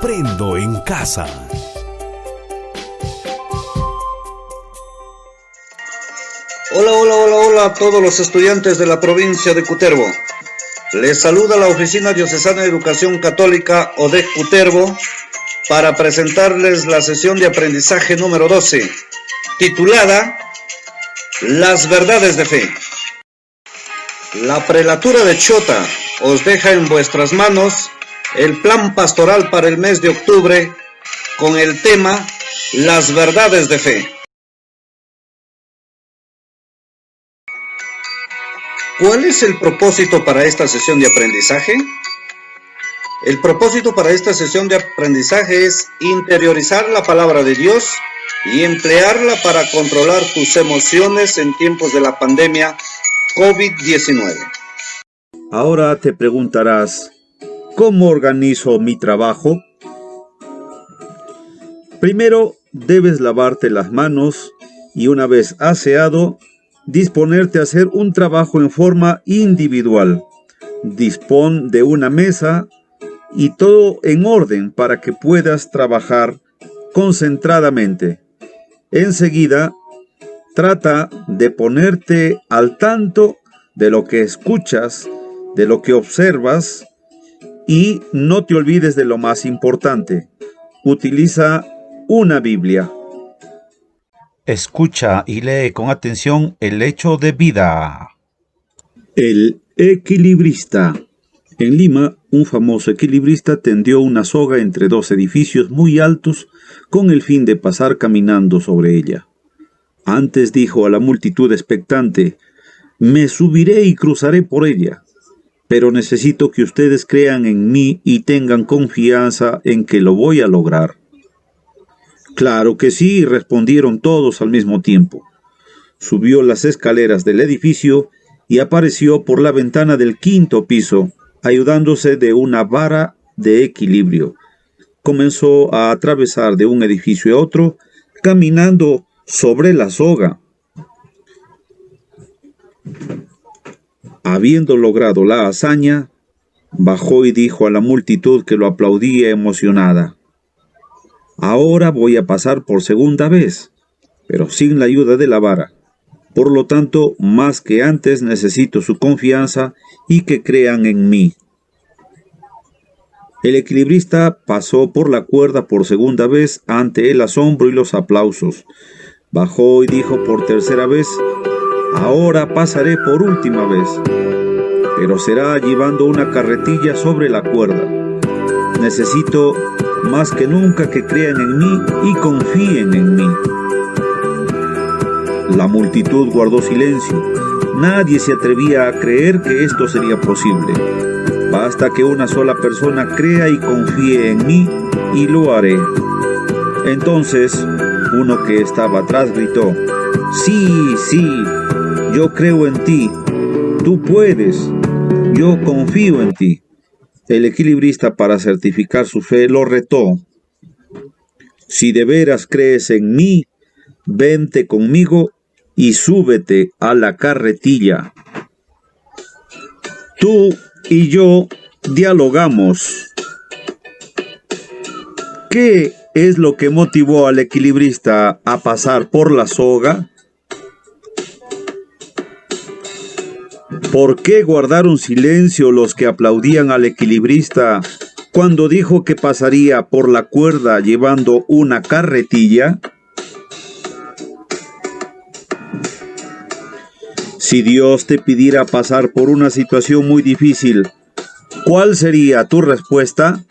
Aprendo en casa. Hola a todos los estudiantes de la provincia de Cutervo. Les saluda la Oficina Diocesana de Educación Católica ODEC Cutervo para presentarles la sesión de aprendizaje número 12, titulada Las verdades de fe. La prelatura de Chota os deja en vuestras manos el plan pastoral para el mes de octubre con el tema Las verdades de fe. ¿Cuál es el propósito para esta sesión de aprendizaje? El propósito para esta sesión de aprendizaje es interiorizar la palabra de Dios y emplearla para controlar tus emociones en tiempos de la pandemia COVID-19. Ahora te preguntarás, ¿cómo organizo mi trabajo? Primero, debes lavarte las manos y una vez aseado, disponerte a hacer un trabajo en forma individual. Dispón de una mesa y todo en orden para que puedas trabajar concentradamente. Enseguida, trata de ponerte al tanto de lo que escuchas, de lo que observas y no te olvides de lo más importante. Utiliza una Biblia. Escucha y lee con atención el hecho de vida. El equilibrista. En Lima, un famoso equilibrista tendió una soga entre dos edificios muy altos con el fin de pasar caminando sobre ella. Antes dijo a la multitud expectante, «Me subiré y cruzaré por ella, pero necesito que ustedes crean en mí y tengan confianza en que lo voy a lograr». «Claro que sí», respondieron todos al mismo tiempo. Subió las escaleras del edificio y apareció por la ventana del 5º piso, ayudándose de una vara de equilibrio. Comenzó a atravesar de un edificio a otro, caminando sobre la soga. Habiendo logrado la hazaña, bajó y dijo a la multitud que lo aplaudía emocionada, «Ahora voy a pasar por segunda vez, pero sin la ayuda de la vara. Por lo tanto, más que antes necesito su confianza y que crean en mí». El equilibrista pasó por la cuerda por segunda vez ante el asombro y los aplausos. Bajó y dijo por tercera vez, «Ahora pasaré por última vez, pero será llevando una carretilla sobre la cuerda. Necesito más que nunca que crean en mí y confíen en mí». La multitud guardó silencio. Nadie se atrevía a creer que esto sería posible. Basta que una sola persona crea y confíe en mí y lo haré. Entonces, uno que estaba atrás gritó, sí, yo creo en ti, tú puedes, yo confío en ti». El equilibrista, para certificar su fe, lo retó. «Si de veras crees en mí, vente conmigo y súbete a la carretilla». Tú y yo dialogamos. ¿Qué es lo que motivó al equilibrista a pasar por la soga? ¿Por qué guardaron silencio los que aplaudían al equilibrista cuando dijo que pasaría por la cuerda llevando una carretilla? Si Dios te pidiera pasar por una situación muy difícil, ¿cuál sería tu respuesta?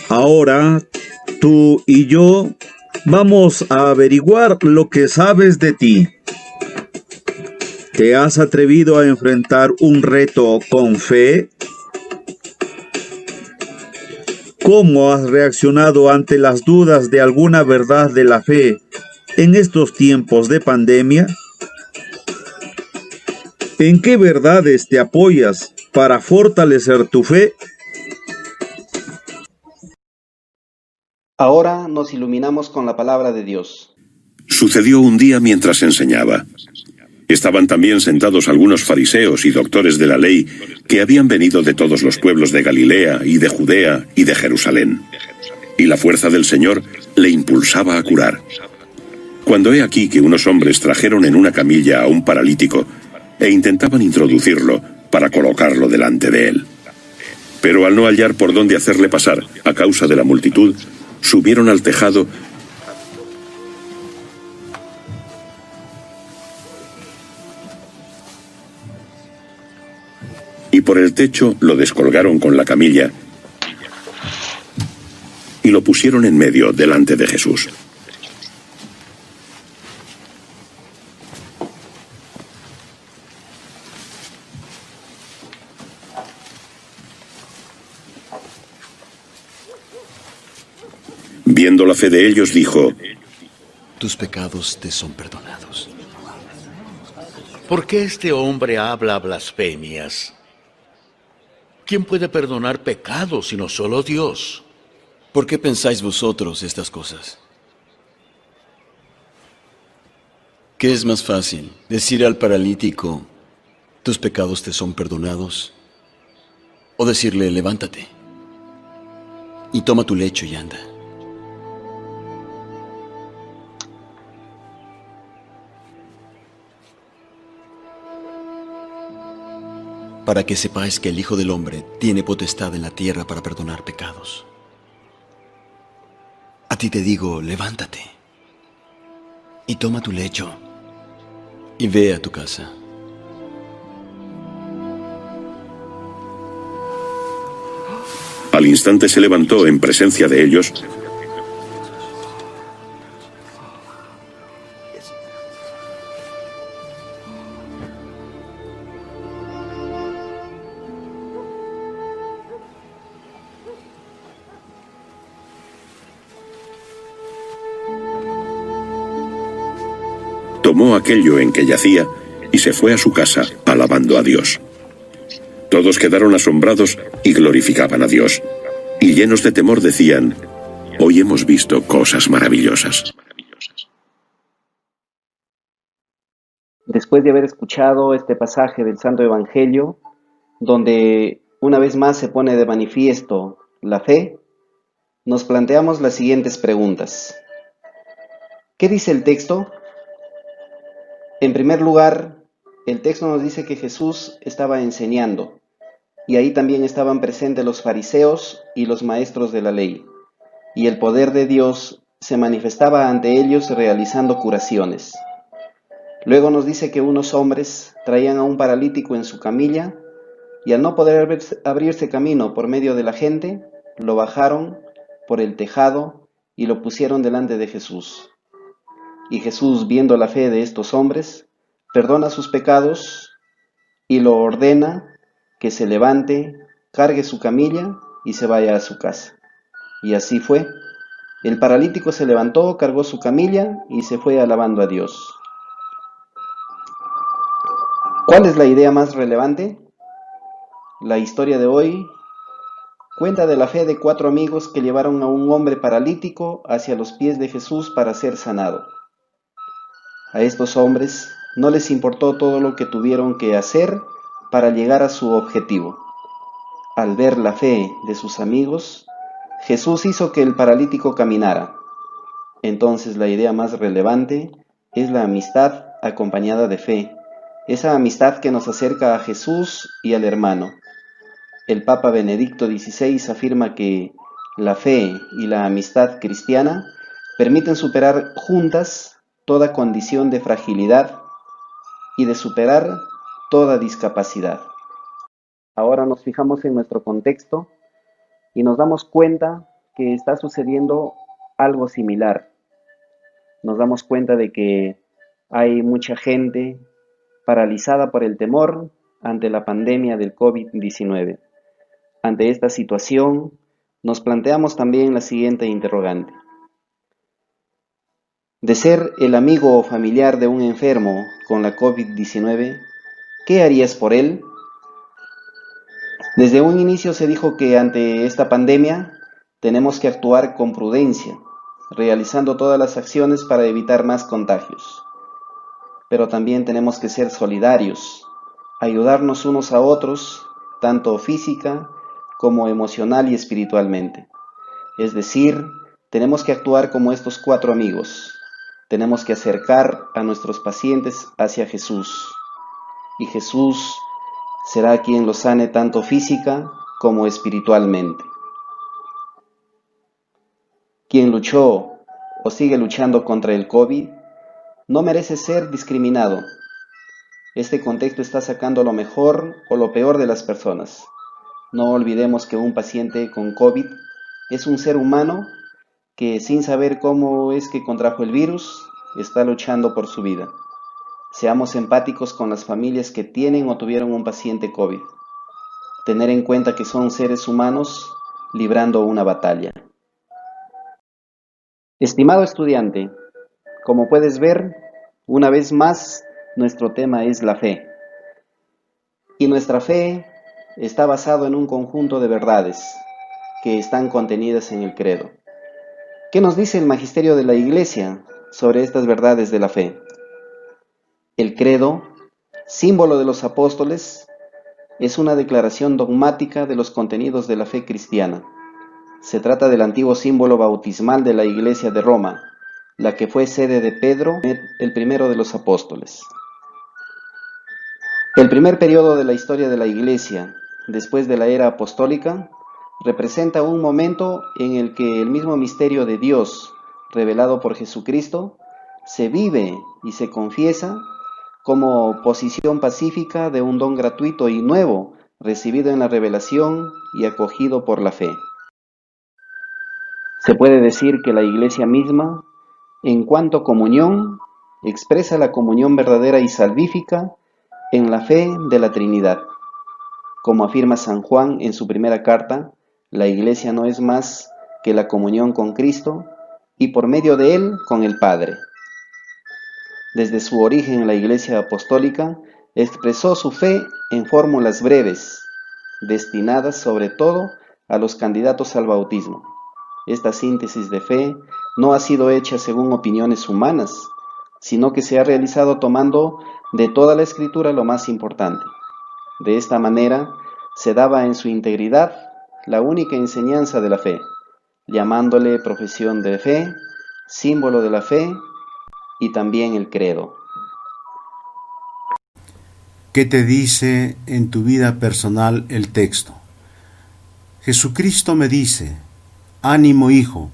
Ahora, tú y yo vamos a averiguar lo que sabes de ti. ¿Te has atrevido a enfrentar un reto con fe? ¿Cómo has reaccionado ante las dudas de alguna verdad de la fe en estos tiempos de pandemia? ¿En qué verdades te apoyas para fortalecer tu fe? Ahora nos iluminamos con la palabra de Dios. Sucedió un día mientras enseñaba. Estaban también sentados algunos fariseos y doctores de la ley que habían venido de todos los pueblos de Galilea y de Judea y de Jerusalén. Y la fuerza del Señor le impulsaba a curar. Cuando he aquí que unos hombres trajeron en una camilla a un paralítico e intentaban introducirlo para colocarlo delante de él. Pero al no hallar por dónde hacerle pasar a causa de la multitud, subieron al tejado y por el techo lo descolgaron con la camilla y lo pusieron en medio delante de Jesús. Viendo la fe de ellos, dijo: tus pecados te son perdonados. ¿Por qué este hombre habla blasfemias? ¿Quién puede perdonar pecados sino solo Dios? ¿Por qué pensáis vosotros estas cosas? ¿Qué es más fácil, decir al paralítico, tus pecados te son perdonados? ¿O decirle, levántate y toma tu lecho y anda? Para que sepáis que el Hijo del Hombre tiene potestad en la tierra para perdonar pecados. A ti te digo, levántate y toma tu lecho y ve a tu casa. Al instante se levantó en presencia de ellos tomó aquello en que yacía y se fue a su casa, alabando a Dios. Todos quedaron asombrados y glorificaban a Dios, y llenos de temor decían: hoy hemos visto cosas maravillosas. Después de haber escuchado este pasaje del Santo Evangelio, donde una vez más se pone de manifiesto la fe, nos planteamos las siguientes preguntas. ¿Qué dice el texto? En primer lugar, el texto nos dice que Jesús estaba enseñando, y ahí también estaban presentes los fariseos y los maestros de la ley, y el poder de Dios se manifestaba ante ellos realizando curaciones. Luego nos dice que unos hombres traían a un paralítico en su camilla, y al no poder abrirse camino por medio de la gente, lo bajaron por el tejado y lo pusieron delante de Jesús. Y Jesús, viendo la fe de estos hombres, perdona sus pecados y lo ordena que se levante, cargue su camilla y se vaya a su casa. Y así fue. El paralítico se levantó, cargó su camilla y se fue alabando a Dios. ¿Cuál es la idea más relevante? La historia de hoy cuenta de la fe de 4 amigos que llevaron a un hombre paralítico hacia los pies de Jesús para ser sanado. A estos hombres no les importó todo lo que tuvieron que hacer para llegar a su objetivo. Al ver la fe de sus amigos, Jesús hizo que el paralítico caminara. Entonces la idea más relevante es la amistad acompañada de fe, esa amistad que nos acerca a Jesús y al hermano. El Papa Benedicto XVI afirma que la fe y la amistad cristiana permiten superar juntas toda condición de fragilidad y de superar toda discapacidad. Ahora nos fijamos en nuestro contexto y nos damos cuenta que está sucediendo algo similar. Nos damos cuenta de que hay mucha gente paralizada por el temor ante la pandemia del COVID-19. Ante esta situación, nos planteamos también la siguiente interrogante. De ser el amigo o familiar de un enfermo con la COVID-19, ¿qué harías por él? Desde un inicio se dijo que ante esta pandemia tenemos que actuar con prudencia, realizando todas las acciones para evitar más contagios. pero también tenemos que ser solidarios, ayudarnos unos a otros, tanto física como emocional y espiritualmente. Es decir, tenemos que actuar como estos 4 amigos. Tenemos que acercar a nuestros pacientes hacia Jesús. Y Jesús será quien los sane tanto física como espiritualmente. Quien luchó o sigue luchando contra el COVID no merece ser discriminado. Este contexto está sacando lo mejor o lo peor de las personas. No olvidemos que un paciente con COVID es un ser humano que, sin saber cómo es que contrajo el virus, está luchando por su vida. Seamos empáticos con las familias que tienen o tuvieron un paciente COVID. Tener en cuenta que son seres humanos librando una batalla. Estimado estudiante, como puedes ver, una vez más, nuestro tema es la fe. Y nuestra fe está basado en un conjunto de verdades que están contenidas en el credo. ¿Qué nos dice el magisterio de la Iglesia sobre estas verdades de la fe? El credo, símbolo de los apóstoles, es una declaración dogmática de los contenidos de la fe cristiana. Se trata del antiguo símbolo bautismal de la Iglesia de Roma, la que fue sede de Pedro, el primero de los apóstoles. El primer periodo de la historia de la Iglesia, después de la era apostólica, representa un momento en el que el mismo misterio de Dios, revelado por Jesucristo, se vive y se confiesa como posición pacífica de un don gratuito y nuevo, recibido en la revelación y acogido por la fe. Se puede decir que la Iglesia misma, en cuanto comunión, expresa la comunión verdadera y salvífica en la fe de la Trinidad. Como afirma San Juan en su primera carta, la Iglesia no es más que la comunión con Cristo y por medio de Él con el Padre. Desde su origen, la Iglesia apostólica expresó su fe en fórmulas breves, destinadas sobre todo a los candidatos al bautismo. Esta síntesis de fe no ha sido hecha según opiniones humanas, sino que se ha realizado tomando de toda la Escritura lo más importante. De esta manera, se daba en su integridad la única enseñanza de la fe, llamándole profesión de fe, símbolo de la fe y también el credo. ¿Qué te dice en tu vida personal el texto? Jesucristo me dice: ánimo, hijo,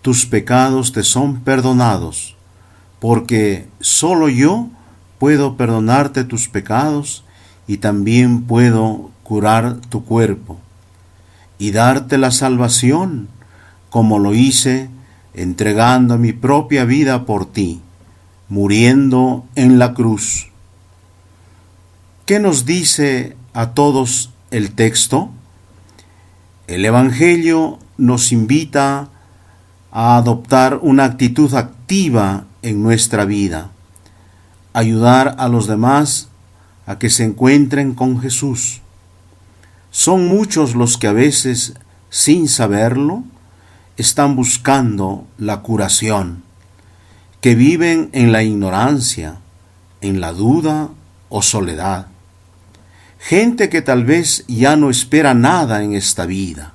tus pecados te son perdonados, porque solo yo puedo perdonarte tus pecados y también puedo curar tu cuerpo y darte la salvación, como lo hice entregando mi propia vida por ti, muriendo en la cruz. ¿Qué nos dice a todos el texto? El Evangelio nos invita a adoptar una actitud activa en nuestra vida, ayudar a los demás a que se encuentren con Jesús. Son muchos los que a veces, sin saberlo, están buscando la curación, que viven en la ignorancia, en la duda o soledad. Gente que tal vez ya no espera nada en esta vida,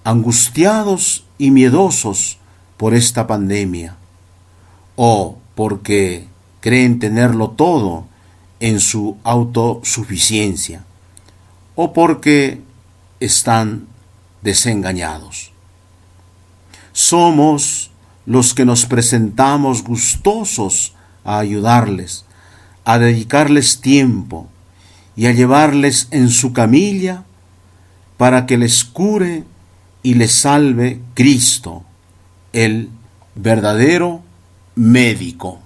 angustiados y miedosos por esta pandemia, o porque creen tenerlo todo en su autosuficiencia, o porque están desengañados. Somos los que nos presentamos gustosos a ayudarles, a dedicarles tiempo y a llevarles en su camilla para que les cure y les salve Cristo, el verdadero médico.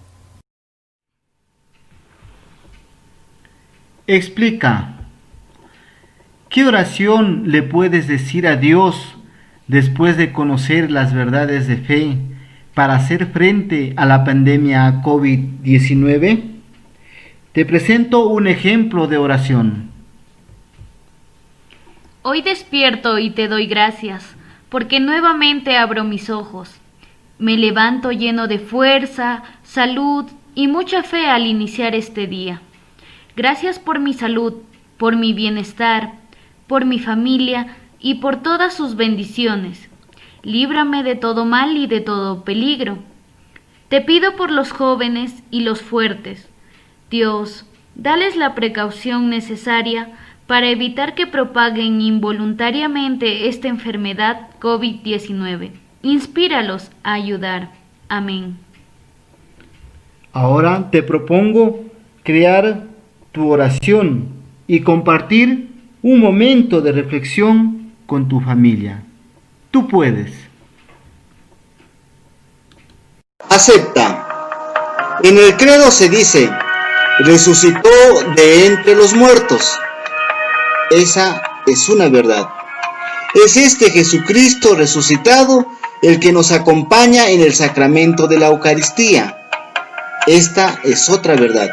Explica, ¿qué oración le puedes decir a Dios después de conocer las verdades de fe para hacer frente a la pandemia COVID-19? Te presento un ejemplo de oración. Hoy despierto y te doy gracias, porque nuevamente abro mis ojos. Me levanto lleno de fuerza, salud y mucha fe al iniciar este día. Gracias por mi salud, por mi bienestar, por mi familia y por todas sus bendiciones. Líbrame de todo mal y de todo peligro. Te pido por los jóvenes y los fuertes. Dios, dales la precaución necesaria para evitar que propaguen involuntariamente esta enfermedad COVID-19. Inspíralos a ayudar. Amén. Ahora te propongo crear tu oración y compartir un momento de reflexión con tu familia. Tú puedes. Acepta. En el credo se dice, resucitó de entre los muertos. Esa es una verdad. Es este Jesucristo resucitado el que nos acompaña en el sacramento de la Eucaristía. Esta es otra verdad,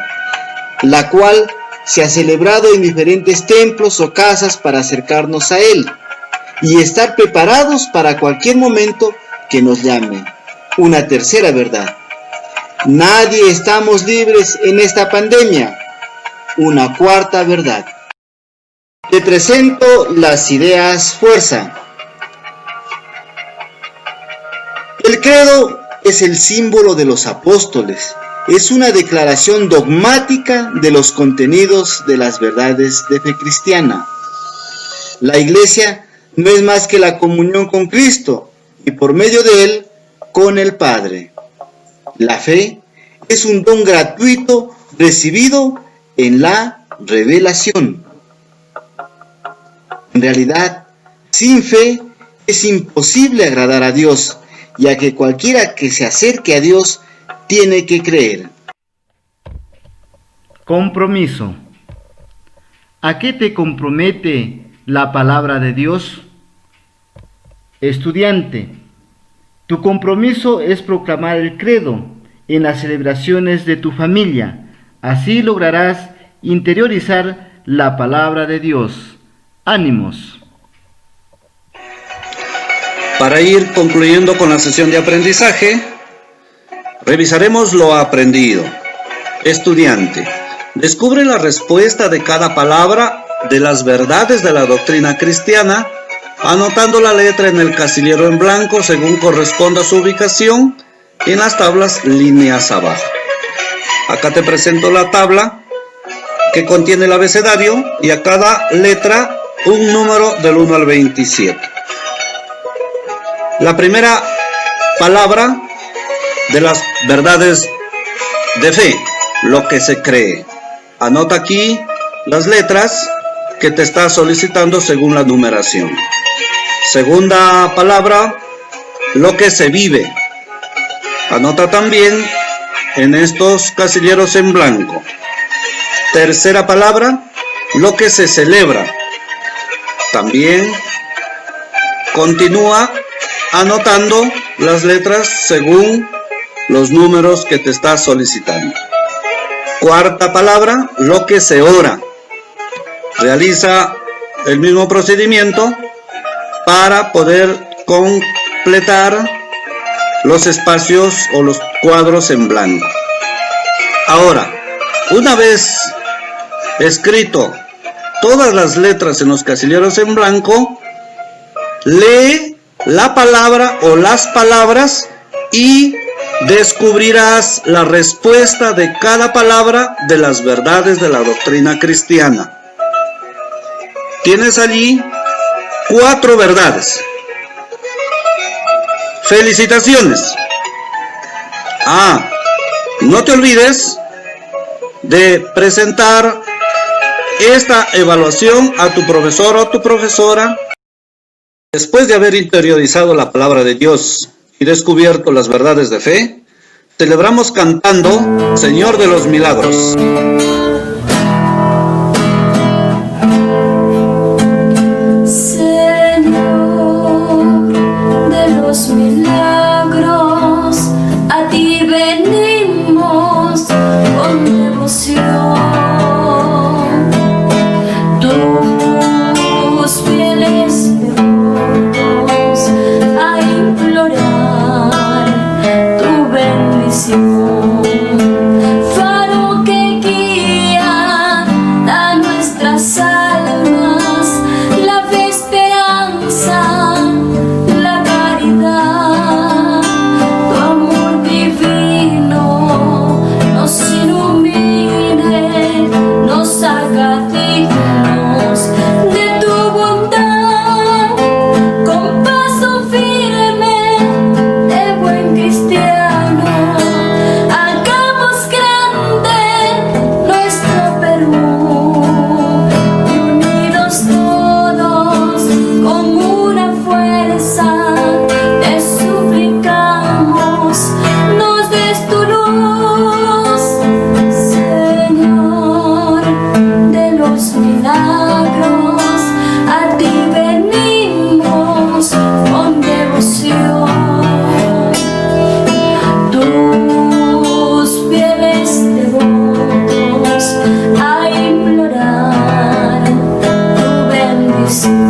la cual se ha celebrado en diferentes templos o casas para acercarnos a Él y estar preparados para cualquier momento que nos llame. Una tercera verdad. Nadie estamos libres en esta pandemia. Una cuarta verdad. Te presento las ideas fuerza. El credo es el símbolo de los apóstoles. Es una declaración dogmática de los contenidos de las verdades de fe cristiana. La Iglesia no es más que la comunión con Cristo y por medio de Él con el Padre. La fe es un don gratuito recibido en la revelación. En realidad, sin fe es imposible agradar a Dios, ya que cualquiera que se acerque a Dios tiene que creer. Compromiso. ¿A qué te compromete la palabra de Dios? Estudiante, tu compromiso es proclamar el credo en las celebraciones de tu familia. Así lograrás interiorizar la palabra de Dios. ¡Ánimos! Para ir concluyendo con la sesión de aprendizaje, revisaremos lo aprendido. Estudiante, descubre la respuesta de cada palabra de las verdades de la doctrina cristiana, anotando la letra en el casillero en blanco según corresponda a su ubicación en las tablas líneas abajo. Acá te presento la tabla que contiene el abecedario y a cada letra un número del 1 al 27. La primera palabra de las verdades de fe, lo que se cree. Anota aquí las letras que te está solicitando según la numeración. Segunda palabra, lo que se vive. Anota también en estos casilleros en blanco. Tercera palabra, lo que se celebra. También continúa anotando las letras según los números que te está solicitando. Cuarta palabra, lo que se ora. Realiza el mismo procedimiento para poder completar los espacios o los cuadros en blanco. Ahora, una vez escrito todas las letras en los casilleros en blanco, lee la palabra o las palabras y descubrirás la respuesta de cada palabra de las verdades de la doctrina cristiana. Tienes allí 4 verdades. ¡Felicitaciones! No te olvides de presentar esta evaluación a tu profesor o tu profesora. Después de haber interiorizado la palabra de Dios y descubierto las verdades de fe, celebramos cantando Señor de los Milagros. Milagros, a ti venimos con devoción. Tus fieles devotos a implorar tu bendición. tus milagros, a ti venimos con devoción. Tus fieles devotos a implorar tu bendición.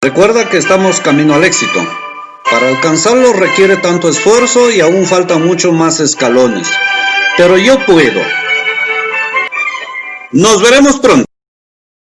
Recuerda que estamos camino al éxito. Para alcanzarlo requiere tanto esfuerzo y aún faltan muchos más escalones. Pero yo puedo. Nos veremos pronto.